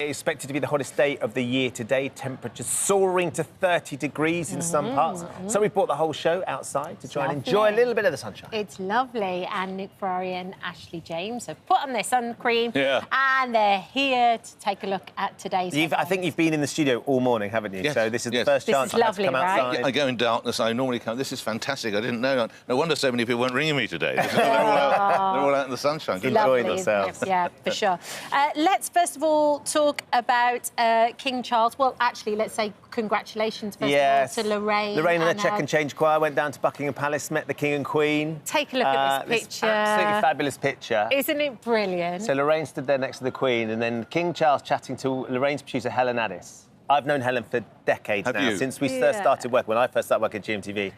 expected to be the hottest day of the year today. Temperatures soaring to 30 degrees in some parts. So we brought the whole show outside to try and enjoy a little bit of the sunshine. It's lovely. And Nick Ferrari and Ashley James have put on their sun cream. Yeah. And they're here to take a look at today's I think you've been in the studio all morning, haven't you? Yes. So this is the Yes. first This chance is I've had lovely, to come right? outside. I go in darkness. I normally come. This is fantastic. I didn't know. No wonder so many people weren't ringing me today. They're all out in the sunshine. Good Enjoying Lovely, isn't themselves. it? Yeah, for sure. Let's first of all talk about King Charles. Well, actually, let's say congratulations first of all to Lorraine. Lorraine and the Check and Change Choir went down to Buckingham Palace, met the King and Queen. Take a look at this picture. Absolutely fabulous picture. Isn't it brilliant? So Lorraine stood there next to the Queen, and then King Charles chatting to Lorraine's producer, Helen Addis. I've known Helen for decades Have now, you? since we first started working, when I first started working at GMTV.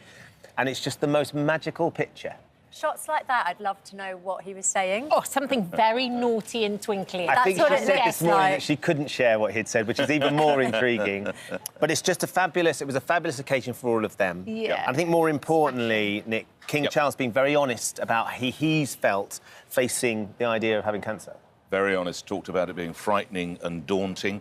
And it's just the most magical picture. Shots like that, I'd love to know what he was saying. Oh, something very naughty and twinkly. I think she what it said looks this morning like. that she couldn't share what he'd said, which is even more intriguing. But it's just it was a fabulous occasion for all of them. Yeah. I think more importantly, Nick, King Charles being very honest about how he's felt facing the idea of having cancer. Very honest. Talked about it being frightening and daunting.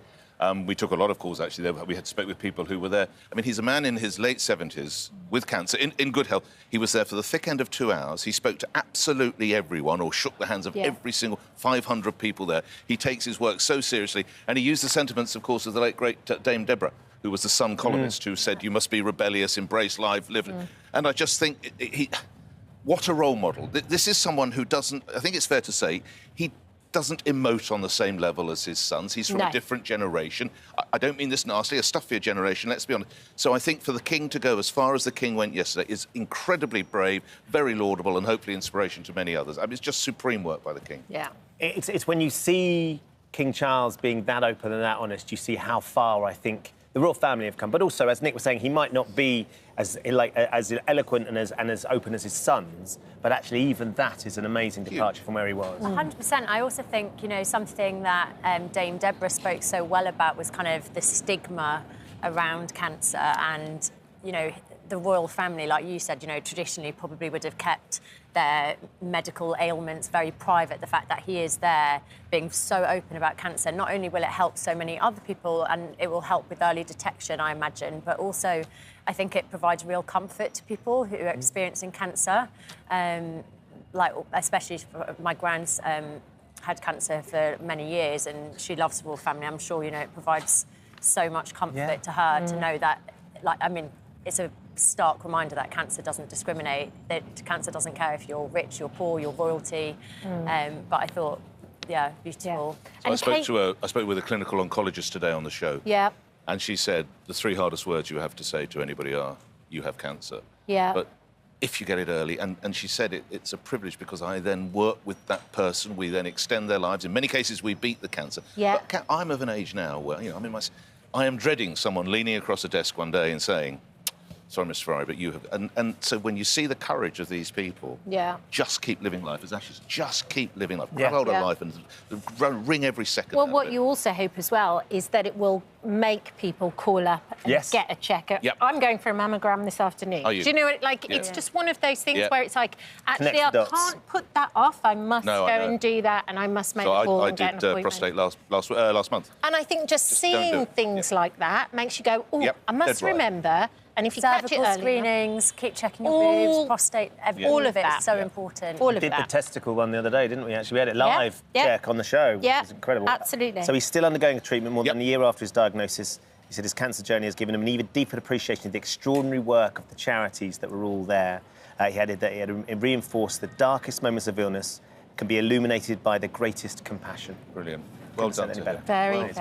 We took a lot of calls, actually. We had to speak with people who were there. I mean, he's a man in his late 70s with cancer, in good health. He was there for the thick end of 2 hours. He spoke to absolutely everyone, or shook the hands of every single 500 people there. He takes his work so seriously. And he used the sentiments, of course, of the late, great Dame Deborah, who was the Sun columnist, who said, you must be rebellious, embrace life, live. And I just think, what a role model. This is someone who doesn't, I think it's fair to say, he doesn't emote on the same level as his sons. He's from a different generation. I don't mean this nasty, a stuffier generation, let's be honest. So I think for the King to go as far as the King went yesterday is incredibly brave, very laudable, and hopefully inspiration to many others. I mean, it's just supreme work by the King. Yeah. It's when you see King Charles being that open and that honest, you see how far, I think, the royal family have come. But also, as Nick was saying, he might not be as eloquent and as open as his sons, but actually even that is an amazing departure from where he was. 100%. I also think, you know, something that Dame Deborah spoke so well about was kind of the stigma around cancer and, you know, the royal family, like you said, you know, traditionally probably would have kept their medical ailments very private. The fact that he is there being so open about cancer, not only will it help so many other people and it will help with early detection, I imagine, but also I think it provides real comfort to people who are experiencing cancer. Like, especially my grand's had cancer for many years and she loves the royal family. I'm sure, you know, it provides so much comfort to her to know that, like, I mean, it's a stark reminder that cancer doesn't discriminate, that cancer doesn't care if you're rich, you're poor, you're royalty. But I thought, beautiful. So I spoke with a clinical oncologist today on the show. Yeah. And she said, the 3 hardest words you have to say to anybody are, you have cancer. Yeah. But if you get it early, and she said it's a privilege because I then work with that person, we then extend their lives. In many cases, we beat the cancer. Yeah. But I'm of an age now where, you know, I am dreading someone leaning across a desk one day and saying, sorry, Mr. Ferrari, but you have... And so when you see the courage of these people, just keep living life. As Ashley said, just keep living life. Grab hold of life and ring every second. Well, what you also hope as well is that it will make people call up and get a check. I'm going for a mammogram this afternoon. Are you? Do you know what? Like, it's just one of those things where it's like, actually, I can't put that off. I must go and do that, and I must make a call and get an appointment. Prostate last month. And I think just seeing things like that makes you go, oh, I must remember. And if you catch it early, screenings, keep checking your boobs, prostate, all of it is so important. We did the testicle one the other day, didn't we? Actually, we had it live check on the show. Yeah, it was incredible. Absolutely. So he's still undergoing a treatment more than a year after his diagnosis. He said his cancer journey has given him an even deeper appreciation of the extraordinary work of the charities that were all there. He added that he had reinforced the darkest moments of illness can be illuminated by the greatest compassion. Brilliant. Well done to him. Very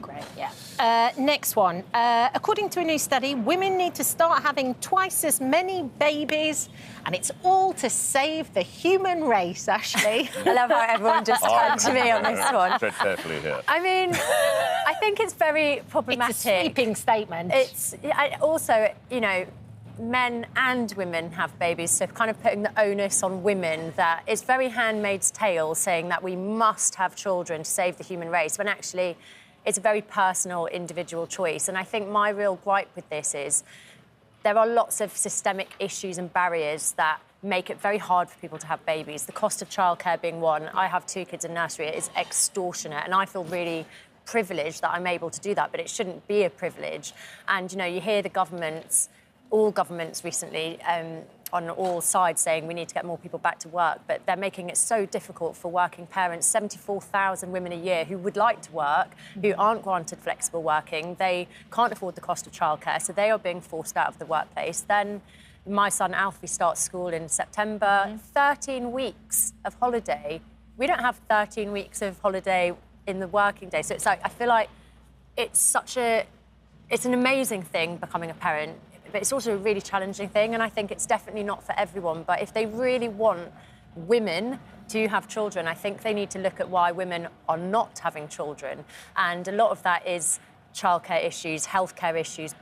great, next one. According to a new study, women need to start having twice as many babies, and it's all to save the human race, Ashley. I love how everyone just turned to me on this one. Tread carefully here. I mean, I think it's very problematic. It's a sweeping statement. Also, you know, men and women have babies, so kind of putting the onus on women that it's very Handmaid's Tale saying that we must have children to save the human race, when actually it's a very personal, individual choice. And I think my real gripe with this is there are lots of systemic issues and barriers that make it very hard for people to have babies. The cost of childcare being one. I have 2 kids in nursery. It is extortionate, and I feel really privilege that I'm able to do that, but it shouldn't be a privilege. And, you know, you hear the governments, all governments recently, on all sides saying we need to get more people back to work, but they're making it so difficult for working parents. 74,000 women a year who would like to work, who aren't granted flexible working. They can't afford the cost of childcare, so they are being forced out of the workplace. Then my son Alfie starts school in September. 13 weeks of holiday. We don't have 13 weeks of holiday in the working day. So it's like, I feel like it's an amazing thing becoming a parent, but it's also a really challenging thing, and I think it's definitely not for everyone. But if they really want women to have children, I think they need to look at why women are not having children. And a lot of that is childcare issues, healthcare issues,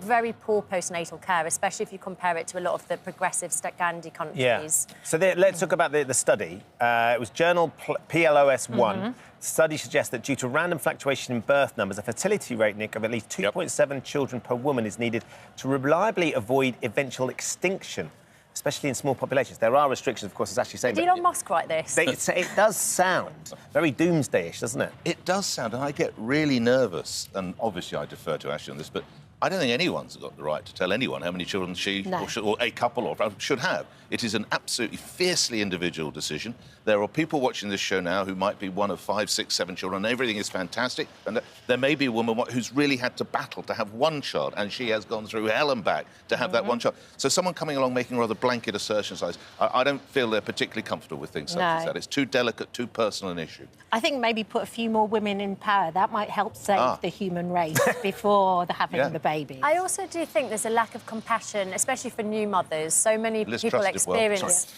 very poor postnatal care, especially if you compare it to a lot of the progressive Scandi countries. Yeah. So let's talk about the study. It was journal PLOS 1. Study suggests that due to random fluctuation in birth numbers, a fertility rate, Nick, of at least 2.7 children per woman is needed to reliably avoid eventual extinction, especially in small populations. There are restrictions, of course, as Ashley saying. Did Elon Musk write this? It does sound very doomsday-ish, doesn't it? It does sound, and I get really nervous, and obviously I defer to Ashley on this, but I don't think anyone's got the right to tell anyone how many children she or a couple should have. It is an absolutely fiercely individual decision. There are people watching this show now who might be one of 5, 6, 7 children, and everything is fantastic. And there may be a woman who's really had to battle to have one child, and she has gone through hell and back to have that one child. So someone coming along making rather blanket assertions like this, I don't feel they're particularly comfortable with things such as that. It's too delicate, too personal an issue. I think maybe put a few more women in power. That might help save the human race before having the baby. I also do think there's a lack of compassion, especially for new mothers. So many people experience...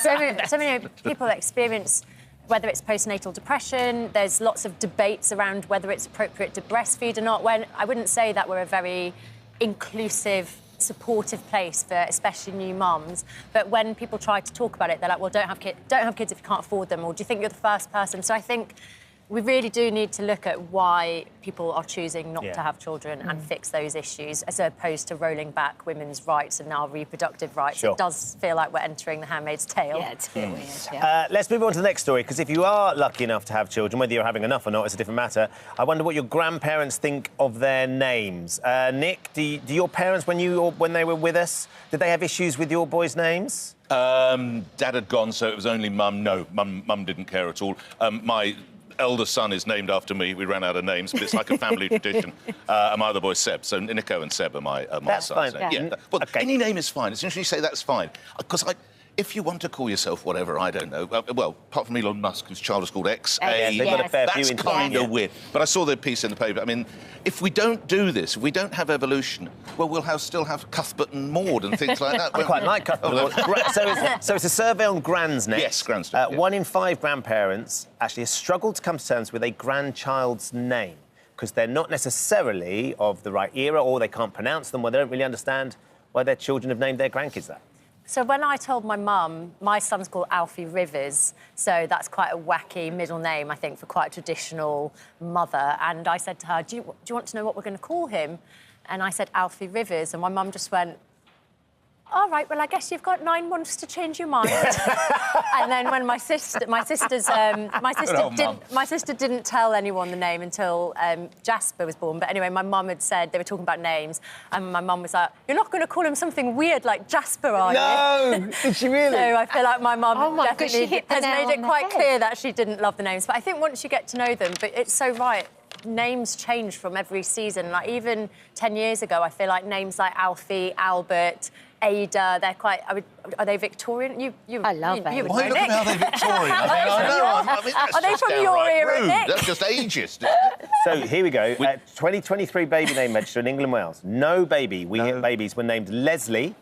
so many people experience, whether it's postnatal depression, there's lots of debates around whether it's appropriate to breastfeed or not. When I wouldn't say that we're a very inclusive, supportive place for especially new mums, but when people try to talk about it, they're like, well, don't have kids if you can't afford them, or do you think you're the first person? So I think we really do need to look at why people are choosing not to have children and fix those issues, as opposed to rolling back women's rights and now reproductive rights. Sure. It does feel like we're entering The Handmaid's Tale. Yeah, it's a bit weird. Let's move on to the next story, because if you are lucky enough to have children, whether you're having enough or not is a different matter. I wonder what your grandparents think of their names. Nick, do your parents, when they were with us, did they have issues with your boys' names? Dad had gone, so it was only Mum. No, Mum didn't care at all. My eldest son is named after me. We ran out of names, but it's like a family tradition. And my other boy's Seb, so Nico and Seb are my That's sons. fine. Yeah. Well, any name is fine. As soon as you say that's fine. Because if you want to call yourself whatever, I don't know. Well, apart from Elon Musk, whose child is called XA, that's kind of weird. But I saw the piece in the paper. I mean, if we don't do this, if we don't have evolution, well, we'll still have Cuthbert and Maud and things like that. I quite like Cuthbert and Maud. So it's a survey on grands next. Yes, grands. 1 in 5 grandparents actually have struggled to come to terms with a grandchild's name because they're not necessarily of the right era, or they can't pronounce them, or they don't really understand why their children have named their grandkids that. So when I told my mum, my son's called Alfie Rivers, so that's quite a wacky middle name, I think, for quite a traditional mother. And I said to her, do you want to know what we're going to call him? And I said, Alfie Rivers. And my mum just went, all right, well, I guess you've got 9 months to change your mind. And then when my sister didn't tell anyone the name until Jasper was born. But anyway, my mum had said, they were talking about names, and my mum was like, you're not going to call him something weird like Jasper, are you? No, did she really? So I feel like my mum definitely has made it quite head. clear that she didn't love the names. But I think once you get to know them, but it's so right. Names change from every season. Like even 10 years ago, I feel like names like Alfie, Albert, Ada, they're quite... Are they Victorian? I love that. Why look at how they're Victorian? I mean, are they from your era, Nick? That's just ageist. So here we go. 2023 baby name register in England and Wales. No babies were named Leslie,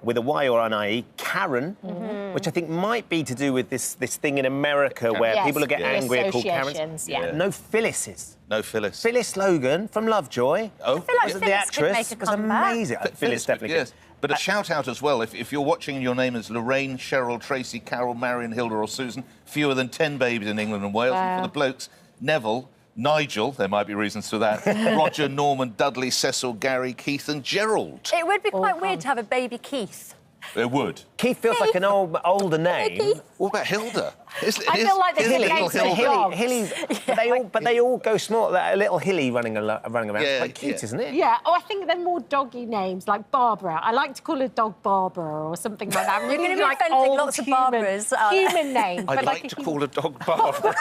with a Y or an IE, Karen, which I think might be to do with this thing in America where people get angry and called Karens. No Phyllis's. No Phyllis. Phyllis Logan from Lovejoy. I feel like the Phyllis actress could make was a comeback. amazing. Phyllis definitely yes. could. But a shout-out as well, if you're watching and your name is Lorraine, Cheryl, Tracy, Carol, Marion, Hilda or Susan, fewer than 10 babies in England and Wales. And for the blokes, Neville, Nigel, there might be reasons for that, Roger, Norman, Dudley, Cecil, Gary, Keith and Gerald. It would be quite weird to have a baby Keith. It would. Keith feels like an older name. What about Hilda? I feel like there's Hilly, names for dogs. Hilly, but they all go small. A little Hilly running around. Yeah, It's quite cute, yeah. isn't it? Yeah, I think they're more doggy names, like Barbara. I like to call a dog Barbara or something like that. You're going to be like offending old lots of human- Barbaras. Human name. I'd but like to call a dog Barbara.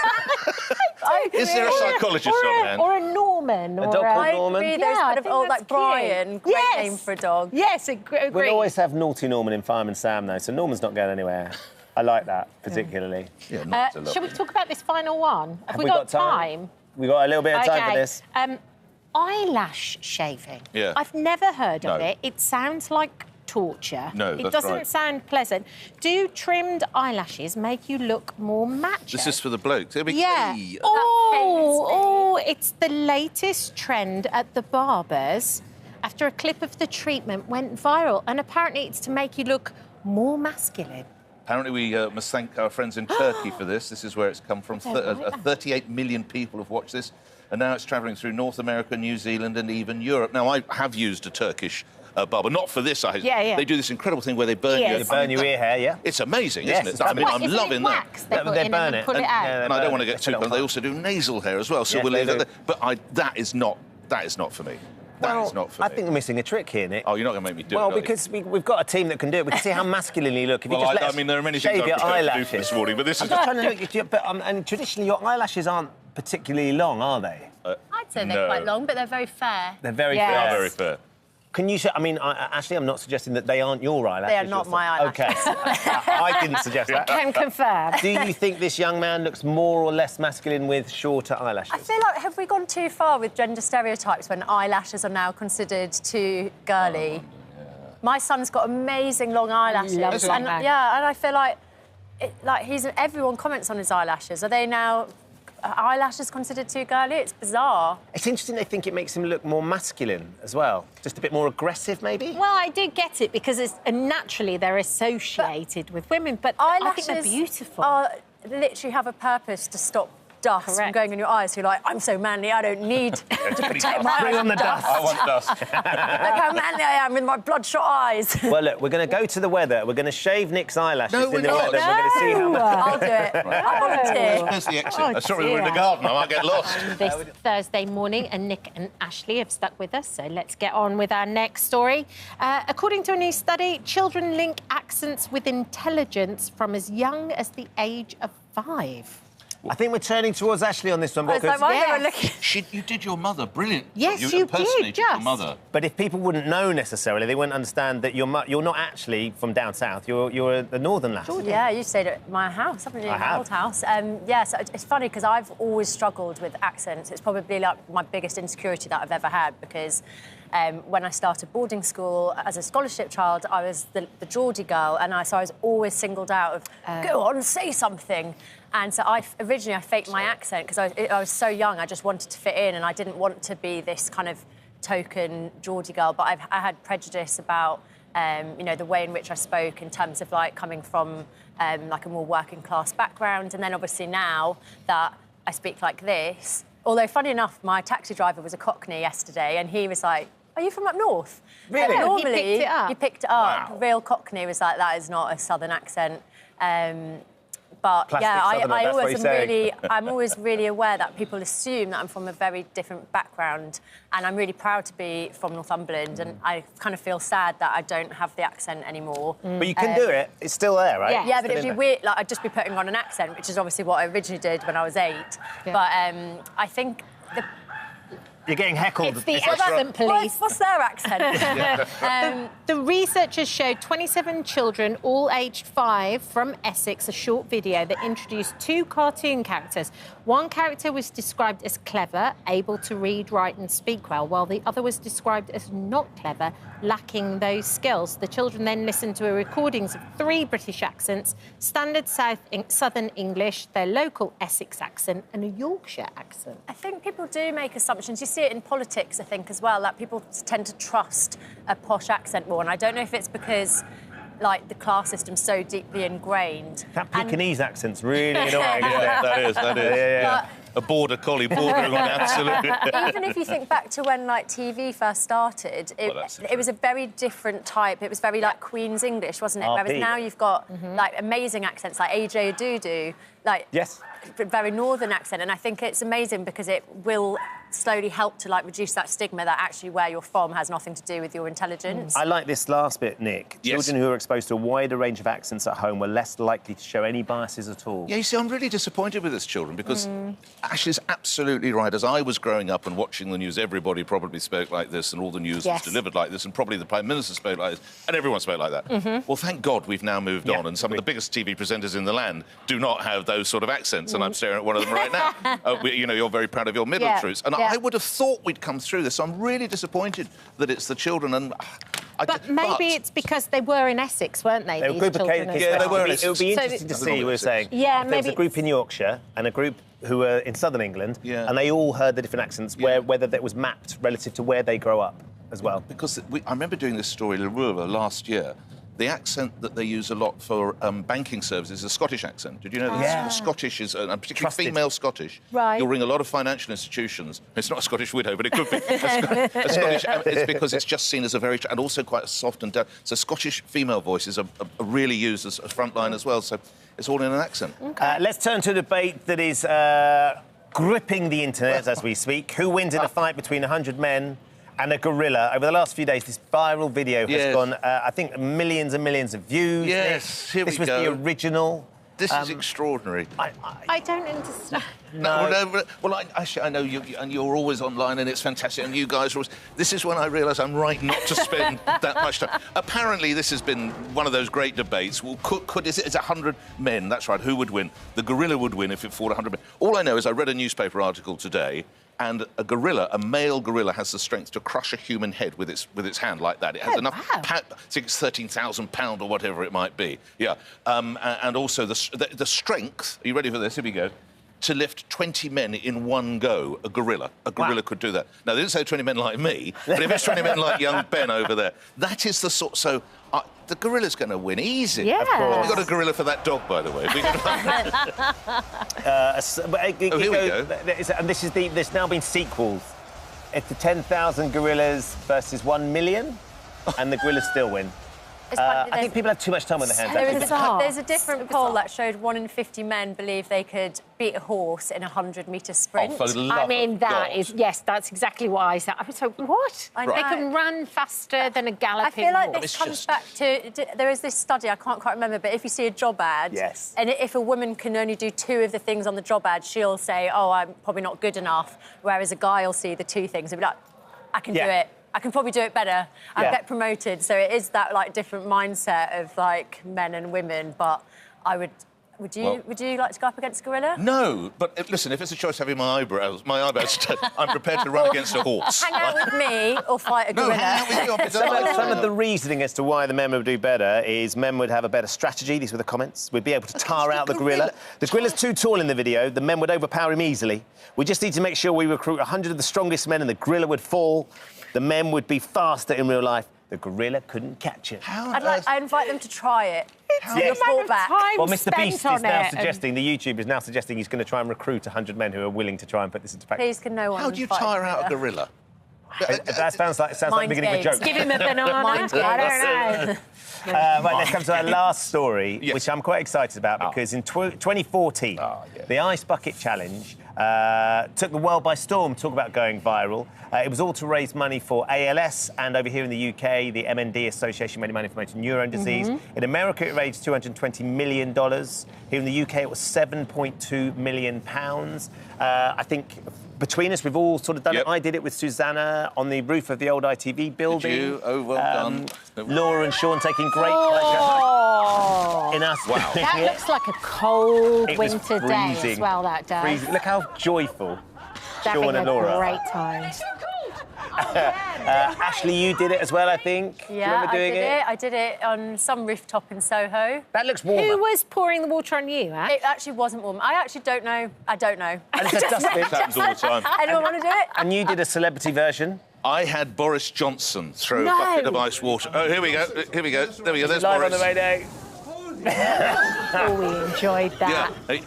I Is there a agree. psychologist or on hand? Or a Norman. A or dog called I Norman? agree, Yeah, those I kind of think old, that's like Brian. cute. Great Yes. name for a dog. Yes, agree. We'll always have naughty Norman in Fireman Sam, though, so Norman's not going anywhere. I like that, particularly. Yeah, not a lot. Shall we talk about this final one? Have we we got got time? We got a little bit of time for this. Eyelash shaving. Yeah. I've never heard of No. it. It sounds like torture. No, it that's doesn't right. sound pleasant. Do trimmed eyelashes make you look more macho? This is for the blokes. It'll be Yeah. hey. Oh, it's the latest trend at the barbers after a clip of the treatment went viral, and apparently it's to make you look more masculine. Apparently, we must thank our friends in Turkey for this. This is where it's come from. 38 million people have watched this, and now it's travelling through North America, New Zealand, and even Europe. Now, I have used a Turkish barber, not for this. Yeah. They do this incredible thing where they burn Ears. you. They burn your ear hair, yeah? It's amazing, Yes, isn't it's it? I mean, fabulous. I'm Isn't loving it that. wax they put They in burn and it. pull it out? Yeah, And I don't want to burn get it. too It's a close. long They time. also do nasal hair as well. So Yes, we'll they leave do. it there. But that is not for me. That is not for me. I think we're missing a trick here, Nick. Oh, you're not going to make me do it, Well, are you? because we've got a team that can do it. We can see how masculine you look. If you Well, just let I us mean, there are many shave things your I've prepared to do eyelashes. for this morning, but this I'm is just trying to look at you, but and traditionally your eyelashes aren't particularly long, are they? I'd say No. they're quite long, but they're very fair. They're very Yes. They fair. are very fair. Can you say? I mean, Ashley, I'm not suggesting that they aren't your eyelashes. They are not my eyelashes. Okay, I didn't suggest that. Can confirm. Do you think this young man looks more or less masculine with shorter eyelashes? I feel like, have we gone too far with gender stereotypes when eyelashes are now considered too girly? My son's got amazing long eyelashes. loves long hair. Yeah, and I feel like, everyone comments on his eyelashes. Are they now eyelashes considered too girly? It's bizarre. It's interesting they think it makes him look more masculine as well. Just a bit more aggressive, maybe? Well, I do get it because naturally they're associated with women, but Eyelashes I think they're beautiful. Literally have a purpose to stop dust from Correct. going in your eyes. So you're like, I'm so manly, I don't need to protect my Bring eyes on the from dust. I want dust. Look how manly I am with my bloodshot eyes. Well, look, we're going to go to the weather. We're going to shave Nick's eyelashes No, in we're the not. weather. We're going to see how much... I'll do it. I volunteer. Where's the exit? Oh, Sorry, we're in the dear. garden. I might get lost. This Thursday morning, and Nick and Ashley have stuck with us, so let's get on with our next story. According to a new study, children link accents with intelligence from as young as the age of 5. I think we're turning towards Ashley on this one I was because... like, why Yes. they were looking... You did your mother. Brilliant. Yes, you did, impersonated your just. mother. But if people wouldn't know necessarily, they wouldn't understand that you're not actually from down south. You're a northern lass. Yeah, you stayed at my house, haven't you? I My have. old house. Yeah, so it's funny because I've always struggled with accents. It's probably like my biggest insecurity that I've ever had because when I started boarding school as a scholarship child, I was the Geordie girl, and so I was always singled out of go on, say something. And so originally I faked my accent because I was so young. I just wanted to fit in, and I didn't want to be this kind of token Geordie girl. But I had prejudice about the way in which I spoke in terms of like coming from like a more working class background, and then obviously now that I speak like this. Although funny enough, my taxi driver was a Cockney yesterday, and he was like, "Are you from up north?" Really? And He normally, picked it up. he picked it up. Wow. Real Cockney was like, "That is not a southern accent." But Plastic yeah, southerner, I that's what always he's am saying. really, I'm always really aware that people assume that I'm from a very different background, and I'm really proud to be from Northumberland, and I kind of feel sad that I don't have the accent anymore. But you can do it. It's still there, right? Yeah. Yeah, but Still it'd be in there. weird. Like I'd just be putting on an accent, which is obviously what I originally did when I was 8. Yeah. But I think You're getting heckled. It's the It's accent police. what's their accent? The researchers showed 27 children, all aged 5, from Essex, a short video that introduced 2 cartoon characters. One character was described as clever, able to read, write and speak well, while the other was described as not clever, lacking those skills. The children then listened to recordings of 3 British accents, standard Southern English, their local Essex accent and a Yorkshire accent. I think people do make assumptions. You see it in politics, I think, as well, that people tend to trust a posh accent more. And I don't know if it's because, like, the class system's so deeply ingrained. That Pekingese accent's really annoying, isn't it? Yeah, that is. Yeah. But a border collie bordering on absolutely. Even if you think back to when like TV first started, it was a very different type. It was very like Queen's English, wasn't it? Whereas now you've got like amazing accents like AJ Adudu, like very northern accent, and I think it's amazing because it will slowly help to like reduce that stigma that actually where you're from has nothing to do with your intelligence. I like this last bit, Nick. Children who are exposed to a wider range of accents at home were less likely to show any biases at all. Yeah, you see, I'm really disappointed with this children because Ashley's absolutely right. As I was growing up and watching the news, everybody probably spoke like this and all the news was delivered like this and probably the Prime Minister spoke like this and everyone spoke like that. Well, thank God we've now moved on and some of the biggest TV presenters in the land do not have those sort of accents and I'm staring at one of them right now. You know, you're very proud of your middle truths. And I would have thought we'd come through this. So I'm really disappointed that it's the children and... But maybe it's because they were in Essex, weren't they? They were a group of kids. Yeah, they were. It would be interesting to see, we were saying. Yeah, maybe. There was a group in Yorkshire and a group who were in southern England, and they all heard the different accents, whether that was mapped relative to where they grow up as well. Because I remember doing this story last year. The accent that they use a lot for banking services is a Scottish accent. Did you know that? Scottish is, particularly female Scottish. Right. You'll ring a lot of financial institutions. It's not a Scottish widow, but it could be. a Scottish, it's because it's just seen as a very... And also quite soft and down. So Scottish female voices are really used as a front line as well. So it's all in an accent. Okay. Let's turn to a debate that is gripping the internet as we speak. Who wins in a fight between 100 men and a gorilla? Over the last few days, this viral video has gone, I think, millions and millions of views. Yes, here we go. This was the original. This is extraordinary. I don't understand. Actually, I know you, and you're always online, and it's fantastic. And you guys are always... This is when I realise I'm right not to spend that much time. Apparently, this has been one of those great debates. Well, is it 100 men? That's right. Who would win? The gorilla would win if it fought 100 men. All I know is I read a newspaper article today. And a male gorilla, has the strength to crush a human head with its hand like that. It has enough. I think it's 13,000 pounds or whatever it might be. Yeah, and also the strength. Are you ready for this? Here we go. To lift 20 men in one go. A gorilla could do that. Now they didn't say 20 men like me, but if it's 20 men like young Ben over there, that is the sort. So. The gorilla's going to win easy. Yeah. Of course. We've got a gorilla for that dog, by the way. Here we go. And there's now been sequels. It's the 10,000 gorillas versus 1 million, and the gorillas still win. I think people have too much time on their hands. There's a different poll that showed 1 in 50 men believe they could beat a horse in a 100-metre sprint. I mean, that's exactly what I said. I was like, what? They can run faster than a galloping I feel like horse. this comes back to... There is this study, I can't quite remember, but if you see a job ad, and if a woman can only do 2 of the things on the job ad, she'll say, oh, I'm probably not good enough, whereas a guy will see the 2 things and be like, I can do it. I can probably do it better and get promoted. So it is that, like, different mindset of, like, men and women. But would you like to go up against a gorilla? No, but listen, if it's a choice having my eyebrows, I'm prepared to run against a horse. Hang out with me or fight a gorilla. No, hang out with you. Some of the reasoning as to why the men would do better is men would have a better strategy. These were the comments. We'd be able to tire out the gorilla. The gorilla's too tall in the video. The men would overpower him easily. We just need to make sure we recruit 100 of the strongest men and the gorilla would fall. The men would be faster in real life. The gorilla couldn't catch it. I invite them to try it. Report back. Well, Mr. Beast is now suggesting, the YouTube is now suggesting he's going to try and recruit 100 men who are willing to try and put this into practice. Please, can no one... How do you tire out a gorilla? That sounds like the beginning of a joke. Give him a banana. I don't know. Right, let's come to our last story, which I'm quite excited about because in 2014, the Ice Bucket Challenge took the world by storm. Talk about going viral. It was all to raise money for ALS, and over here in the UK, the MND Association, Many Money for Motor Neurone Disease. In America, it raised $220 million. Here in the UK, it was £7.2 million. I think between us, we've all sort of done it. I did it with Susanna on the roof of the old ITV building. Did you? Oh, well done. Laura and Sean taking great pleasure in us. Wow. That looks like a cold winter day as well, that does. Freezing. Look how joyful Sean and Laura are. Great time. Ashley, you did it as well, I think. Yeah, I did I did it on some rooftop in Soho. That looks warmer. Who was pouring the water on you, It actually wasn't warm. I actually don't know. I don't know. And it's a dustbin. It happens all the time. Anyone want to do it? And you did a celebrity version. I had Boris Johnson throw a bucket of ice water. Oh, here we go. Here we go. There we go. There's Live Boris. on the radio. Oh, we enjoyed that. Yeah.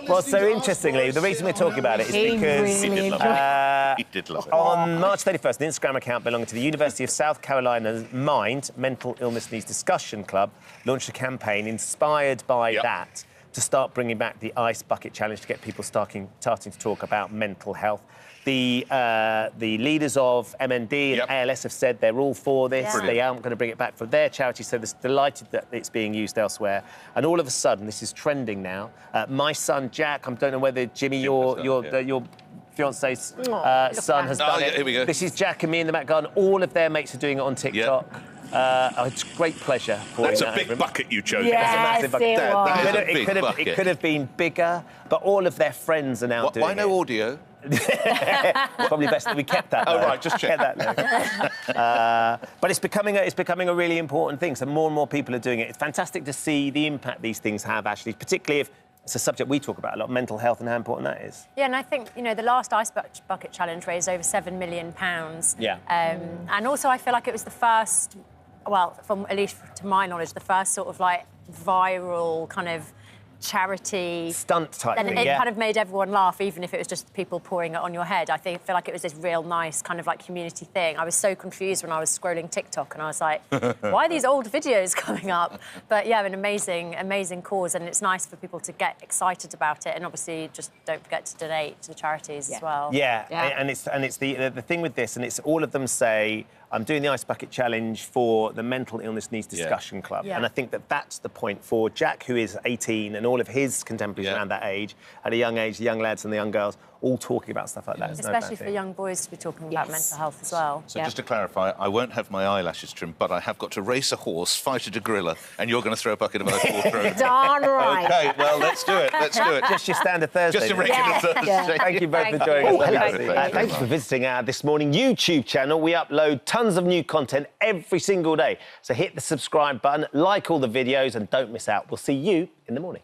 Well, so interestingly, the reason we're talking about it is because He did love it. He did love it. on March 31st, an Instagram account belonging to the University of South Carolina's MIND, Mental Illness Needs Discussion Club, launched a campaign inspired by that to start bringing back the Ice Bucket Challenge to get people starting to talk about mental health. The leaders of MND and ALS have said they're all for this. Yeah. They aren't going to bring it back for their charity, so they're delighted that it's being used elsewhere. And all of a sudden, this is trending now. My son, Jack, I don't know whether, Jimmy, your fiance's son has done it. Here we go. This is Jack and me in the back garden. All of their mates are doing it on TikTok. It's a great pleasure. That's a big bucket you chose. Yes, That's a massive bucket. That is a big bucket. It could have been bigger, but all of their friends are now doing Why no it. audio? Probably best that we kept that. Oh, though. right, just check. Kept that, but it's becoming a really important thing. So more and more people are doing it. It's fantastic to see the impact these things have, actually, particularly if it's a subject we talk about a lot, mental health, and how important that is. Yeah, and I think, you know, the last Ice Bucket Challenge raised over £7 million. Yeah. And also I feel like it was the first, well, from at least to my knowledge, the first sort of like viral kind of charity Stunt type and thing, it kind of made everyone laugh, even if it was just people pouring it on your head. I feel like it was this real nice kind of like community thing. I was so confused when I was scrolling TikTok and I was like, why are these old videos coming up? But yeah, an amazing cause, and it's nice for people to get excited about it, and obviously just don't forget to donate to the charities as well. Yeah. And it's the thing with this, and it's all of them say, I'm doing the Ice Bucket Challenge for the Mental Illness Needs Discussion Club. Yeah. And I think that that's the point for Jack, who is 18, and all of his contemporaries around that age, at a young age, the young lads and the young girls, all talking about stuff like that. It's no bad Especially for thing. young boys to be talking about mental health as well. So just to clarify, I won't have my eyelashes trimmed, but I have got to race a horse, fight a gorilla, and you're going to throw a bucket of ice water over. Darn right. OK, well, let's do it. Let's do it. Just your standard Thursday. Just a regular Thursday. Thank you both for joining us. Thanks for visiting our This Morning YouTube channel. We upload tons of new content every single day. So hit the subscribe button, like all the videos, and don't miss out. We'll see you in the morning.